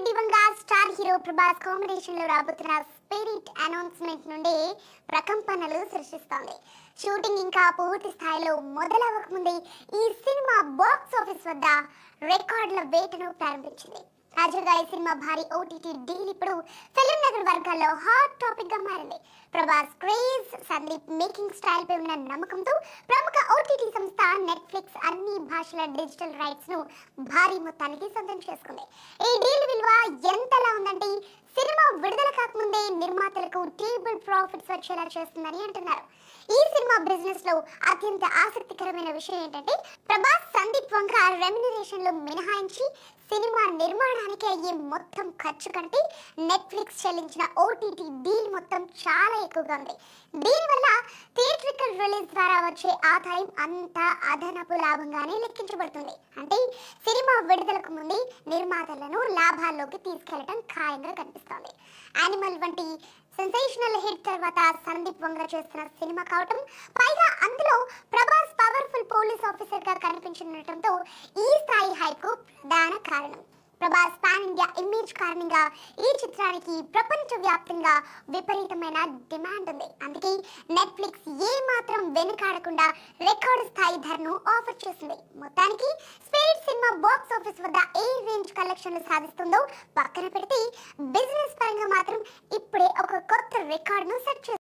దివంగా star hero Prabhas combination లో రాబోతున్న spirit announcement నుండి ప్రకంపనలు సృష్టిస్తోంది. షూటింగ్ ఇంకా పూర్తి స్థాయిలో మొదలవ్వకముందే ఈ సినిమా బాక్స్ ఆఫీస్ వద్ద రికార్డుల వేటను ప్రారంభించింది. తాజాగా ఈ సినిమా భారీ ఓటీటీ డీల్ ఇప్పుడు ఫిలిం నగర్ వర్గాల్లో హాట్ టాపిక్ గా మారింది. Prabhas craze, Sandeep making style పై ఉన్న నమ్మకంతో ప్రముఖ ఓటీటీ సంస్థ నెట్ఫ్లిక్స్ అన్ని భాషల డిజిటల్ రైట్స్ ను భారీ మొత్తానికి సొంతం చేసుకుంది. ఈ డీల్ విలువ ఎంతలా ఉందంటే సినిమా విడుదల కాకముందే నిర్మాతలకు టేబుల్ ప్రాఫిట్స్ వచ్చేలా చేస్తుందని అంటున్నారు. ఈ సినిమా బిజినెస్ లో అత్యంత ఆసక్తికరమైన విషయం ఏంటంటే ప్రభాస్, సందీప్ వంక రెమ్యునరేషన్ లో మినహాయించి సినిమా నిర్మాణానికి అయ్యే మొత్తం ఖర్చు కంటే నెట్ఫ్లిక్స్ చెల్లించిన ఓటీటీ డీల్ మొత్తం చాలా ఎక్కువగా ఉంది. దీనివల్ల థియేట్రికల్ రిలీజ్ ద్వారా వచ్చే ఆదాయం అంతా అదనపు లాభంగానే లెక్కించబడుతుంది. అంటే సినిమా విడుదలకు ముందే నిర్మాతలను లాభాల్లోకి తీసుకెళ్లడం ఖాయంగా కనిపిస్తోంది. యానిమల్ వంటి సెన్సేషనల్ హిట్ తర్వాత సందీప్ వంగ చేస్తున్న సినిమా కావటం, పైగా అందులో ప్రభాస్ పవర్ఫుల్ పోలీస్ ఆఫీసర్ గా కనిపించడంతో ఈ స్థాయి హైప్ కు ప్రధాన కారణం. ప్రభాస్ పాన్ ఇండియా ఇమేజ్ కారణంగా ఈ చిత్రానికి ప్రపంచ వ్యాప్తంగా విపరీతమైన డిమాండ్ ఉంది. అందుకే నెట్ఫ్లిక్స్ ఏ మాత్రం వెనుకాడకుండా రికార్డు స్థాయి ధరను ఆఫర్ చేసింది. మొత్తానికి స్పిరిట్ సినిమా బాక్స్ ఆఫీస్ వద్ద ఏ రేంజ్ కలెక్షన్లు సాధిస్తుందో పక్కన పెడితే బిజినెస్ పరంగా మాత్రం ఇప్పుడే ఒక కొత్త రికార్డును సెట్ చేస్తుంది.